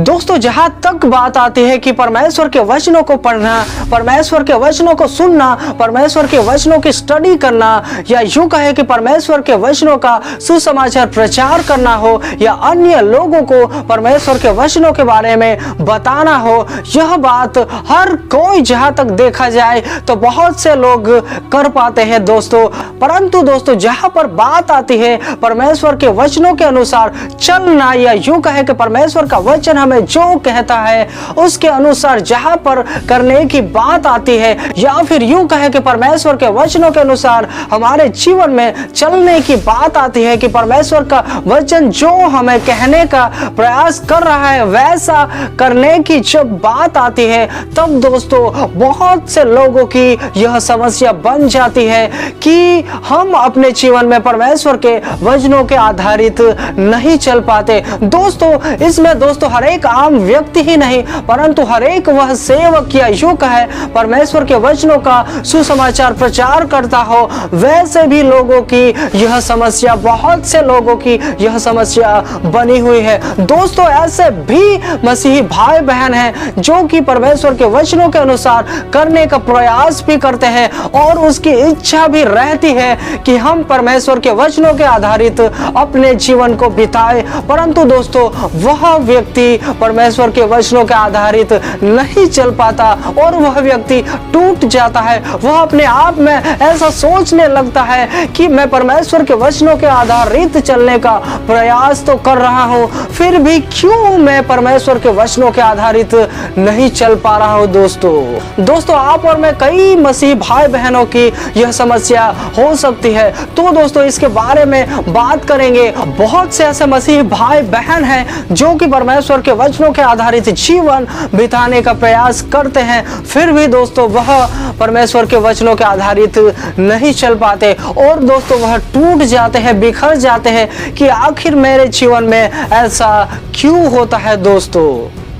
दोस्तों जहां तक बात आती है कि परमेश्वर के वचनों को पढ़ना, परमेश्वर के वचनों को सुनना, परमेश्वर के वचनों की स्टडी करना, या यूं कहे कि परमेश्वर के वचनों का सुसमाचार प्रचार करना हो, या अन्य लोगों को परमेश्वर के वचनों के बारे में बताना हो, यह बात हर कोई जहां तक देखा जाए तो बहुत से लोग कर पाते हैं दोस्तों। परंतु दोस्तों जहां पर बात आती है परमेश्वर के वचनों के अनुसार चलना, या यूं कहे कि परमेश्वर का वचन हमें जो कहता है उसके अनुसार जहां पर करने की बात आती है, या फिर यूं कहे कि परमेश्वर के वचनों के अनुसार हमारे जीवन में चलने की बात आती है, कि परमेश्वर का वचन जो हमें कहने का प्रयास कर रहा है वैसा करने की जब बात आती है, तब दोस्तों बहुत से लोगों की यह समस्या बन जाती है कि हम अपने जीवन में परमेश्वर के वचनों के आधारित नहीं चल पाते। दोस्तों इसमें दोस्तों हर एक आम व्यक्ति ही नहीं परंतु हर एक वह सेवक या यूं कहे परमेश्वर के वचनों का सुसमाचार प्रचार करता हो, वैसे भी लोगों की यह समस्या, बहुत से लोगों की यह समस्या बनी हुई है। दोस्तों ऐसे भी मसीही भाई बहन हैं जो कि परमेश्वर के वचनों के अनुसार करने का प्रयास भी करते हैं और उसकी इच्छा भी रहती है कि हम परमेश्वर के वचनों के आधारित अपने जीवन को बिताए, परंतु दोस्तों वह व्यक्ति परमेश्वर के वचनों के आधारित नहीं चल पाता और वह व्यक्ति टूट जाता है। वह अपने आप में ऐसा सोचने लगता है कि मैं परमेश्वर के वचनों के आधारित चलने का प्रयास तो कर रहा हूं, फिर भी क्यों मैं परमेश्वर के वचनों के आधारित नहीं चल पा रहा हूं। दोस्तों आप और मैं कई मसीह भाई बहनों की यह समस्या हो सकती है, तो दोस्तों इसके बारे में बात करेंगे। बहुत से ऐसे मसीह भाई बहन हैं जो कि परमेश्वर के वचनों के आधारित जीवन बिताने का प्रयास करते हैं, फिर भी दोस्तों वह परमेश्वर के वचनों के आधारित नहीं चल पाते और दोस्तों वह टूट जाते हैं, बिखर जाते हैं कि आखिर मेरे जीवन में ऐसा क्यों होता है।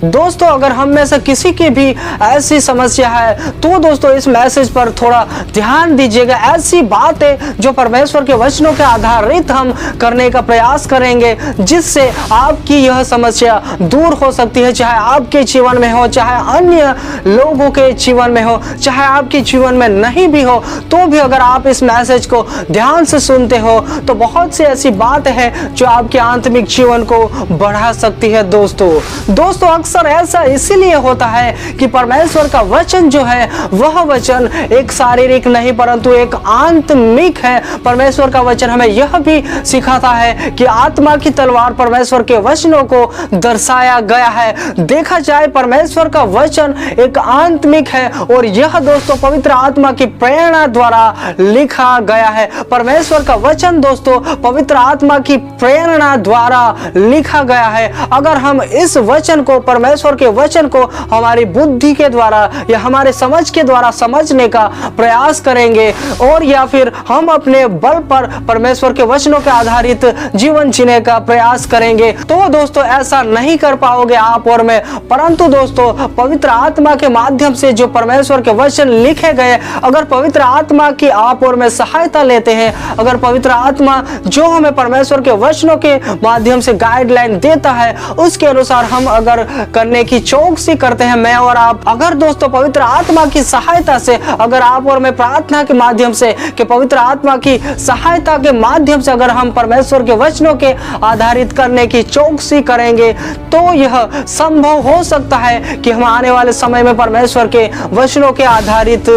दोस्तों अगर हम में से किसी की भी ऐसी समस्या है तो दोस्तों इस मैसेज पर थोड़ा ध्यान दीजिएगा। ऐसी बातें जो परमेश्वर के वचनों के आधारित हम करने का प्रयास करेंगे जिससे आपकी यह समस्या दूर हो सकती है, चाहे आपके जीवन में हो, चाहे अन्य लोगों के जीवन में हो, चाहे आपके जीवन में नहीं भी हो, तो भी अगर आप इस मैसेज को ध्यान से सुनते हो तो बहुत सी ऐसी बातें हैं जो आपके आत्मिक जीवन को बढ़ा सकती है। दोस्तों अक्सर ऐसा इसीलिए होता है कि परमेश्वर का वचन जो है वह वचन एक शारीरिक नहीं परंतु एक आत्मिक है। परमेश्वर का वचन हमें यह भी सिखाता है कि आत्मा की तलवार परमेश्वर के वचनों को दर्शाया गया है। देखा जाए परमेश्वर का वचन एक आत्मिक है और यह दोस्तों पवित्र आत्मा की प्रेरणा द्वारा लिखा गया है। परमेश्वर का वचन दोस्तों पवित्र आत्मा की प्रेरणा द्वारा लिखा गया है। अगर हम इस वचन को, परमेश्वर के वचन को हमारी बुद्धि के द्वारा या हमारे समझ के द्वारा समझने का प्रयास करेंगे और या फिर हम अपने बल पर परमेश्वर के वचनों के आधारित जीवन जीने का प्रयास करेंगे तो दोस्तों ऐसा नहीं कर पाओगे आप और मैं। परंतु दोस्तों पवित्र आत्मा के माध्यम से जो परमेश्वर के वचन लिखे गए, अगर पवित्र आत्मा की आप और मैं सहायता लेते हैं, अगर पवित्र आत्मा जो हमें परमेश्वर के वचनों के माध्यम से गाइडलाइन देता है उसके अनुसार हम अगर करने की चौकसी करते हैं, मैं और आप, अगर दोस्तों पवित्र आत्मा की सहायता से, अगर आप और मैं प्रार्थना के माध्यम से कि पवित्र आत्मा की सहायता के माध्यम से अगर हम परमेश्वर के वचनों के आधारित करने की चौकसी करेंगे तो यह संभव हो सकता है कि हम आने वाले समय में परमेश्वर के वचनों के आधारित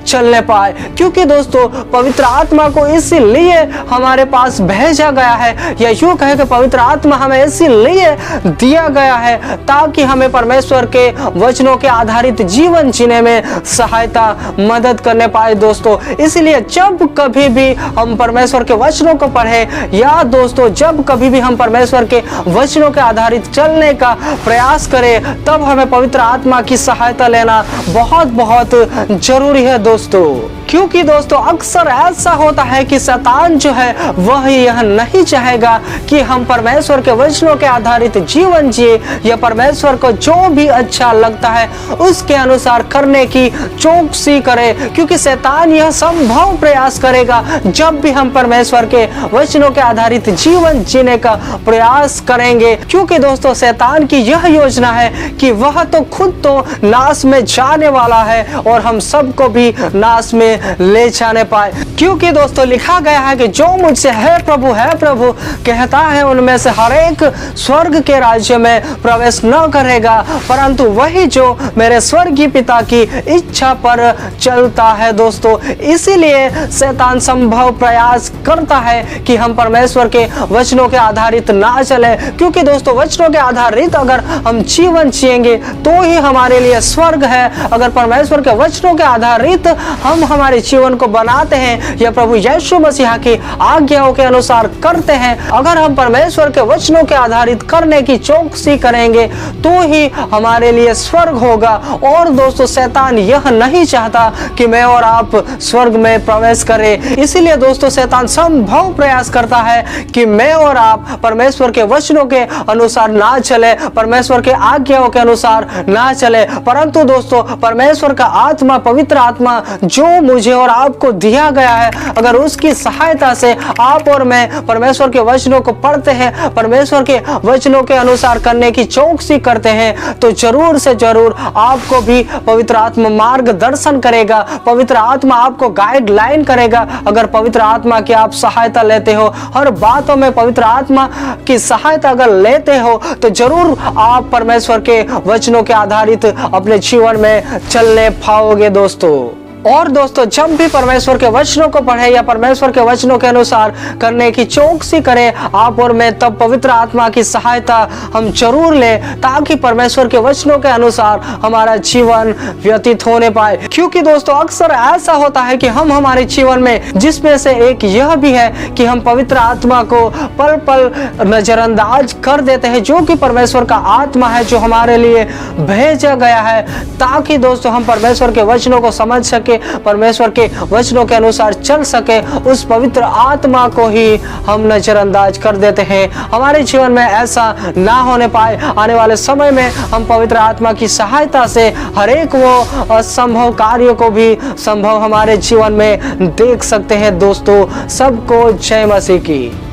चलने पाए। क्योंकि दोस्तों पवित्र आत्मा को इसीलिए हमारे पास भेजा गया है, या यूं कहे कि पवित्र आत्मा हमें इसीलिए दिया गया है ताकि हमें परमेश्वर के वचनों के आधारित जीवन जीने में सहायता, मदद करने पाए। दोस्तों इसलिए जब कभी भी हम परमेश्वर के वचनों को पढ़ें या दोस्तों जब कभी भी हम परमेश्वर के वचनों के आधारित चलने का प्रयास करें तब हमें पवित्र आत्मा की सहायता लेना बहुत बहुत जरूरी है। दोस्तों क्योंकि दोस्तों अक्सर ऐसा होता है कि शैतान जो है वह यह नहीं चाहेगा कि हम परमेश्वर के वचनों के आधारित जीवन जिए या परमेश्वर को जो भी अच्छा लगता है उसके अनुसार करने की चौकसी करे, क्योंकि शैतान यह संभव प्रयास करेगा जब भी हम परमेश्वर के वचनों के आधारित जीवन जीने का प्रयास करेंगे। क्योंकि दोस्तों शैतान की यह योजना है कि वह तो खुद तो नाश में जाने वाला है और हम सबको भी नाश में ले जाने पाए। क्योंकि दोस्तों लिखा गया है कि जो मुझसे है प्रभु कहता है उनमें से हर एक स्वर्ग के राज्य में प्रवेश न करेगा, परंतु वही जो मेरे स्वर्गीय पिता की इच्छा पर चलता है। दोस्तों इसीलिए शैतान संभव प्रयास करता है कि हम परमेश्वर के वचनों के आधारित ना चले, क्योंकि दोस्तों वचनों के आधारित अगर हम जीवन जिएंगे तो ही हमारे लिए स्वर्ग है। अगर परमेश्वर के वचनों के आधारित हम हमारे जीवन को बनाते हैं या प्रभु यीशु मसीह की आज्ञाओं के अनुसार करते हैं, अगर हम परमेश्वर के वचनों के आधारित करने की चौकसी करेंगे तो ही हमारे लिए स्वर्ग होगा। और दोस्तों शैतान यह नहीं चाहता कि मैं और आप स्वर्ग में प्रवेश करें, इसीलिए दोस्तों शैतान संभव प्रयास करता है कि मैं और आप परमेश्वर के वचनों के अनुसार ना चले, परमेश्वर के आज्ञाओं के अनुसार ना चले, परंतु दोस्तों परमेश्वर का आत्मा, पवित्र आत्मा जो मुझे और आपको दिया गया है, अगर उसकी सहायता से आप और मैं परमेश्वर के वचनों को पढ़ते हैं, परमेश्वर के वचनों के अनुसार करने की चौकसी करते हैं, तो जरूर से जरूर आपको भी पवित्र आत्मा मार्गदर्शन करेगा, पवित्र आत्मा आपको गाइडलाइन करेगा। अगर पवित्र आत्मा की आप सहायता लेते हो, हर बातों में पवित्र आत्मा की सहायता अगर लेते हो, तो जरूर आप परमेश्वर के वचनों के आधारित अपने जीवन में चलने पाओगे दोस्तों। और दोस्तों जब भी परमेश्वर के वचनों को पढ़े या परमेश्वर के वचनों के अनुसार करने की चौकसी करें आप और मैं, तब पवित्र आत्मा की सहायता हम जरूर लें, ताकि परमेश्वर के वचनों के अनुसार हमारा जीवन व्यतीत होने पाए। क्योंकि दोस्तों अक्सर ऐसा होता है कि हम हमारे जीवन में, जिसमें से एक यह भी है कि हम पवित्र आत्मा को पल पल नजरअंदाज कर देते हैं, जो कि परमेश्वर का आत्मा है जो हमारे लिए भेजा गया है, ताकि दोस्तों हम परमेश्वर के वचनों को समझ सके, परमेश्वर के वचनों के अनुसार चल सके। उस पवित्र आत्मा को ही हम नजरअंदाज कर देते हैं। हमारे जीवन में ऐसा ना होने पाए। आने वाले समय में हम पवित्र आत्मा की सहायता से हर एक वो असंभव कार्यों को भी संभव हमारे जीवन में देख सकते हैं दोस्तों। सबको जय मसीह की।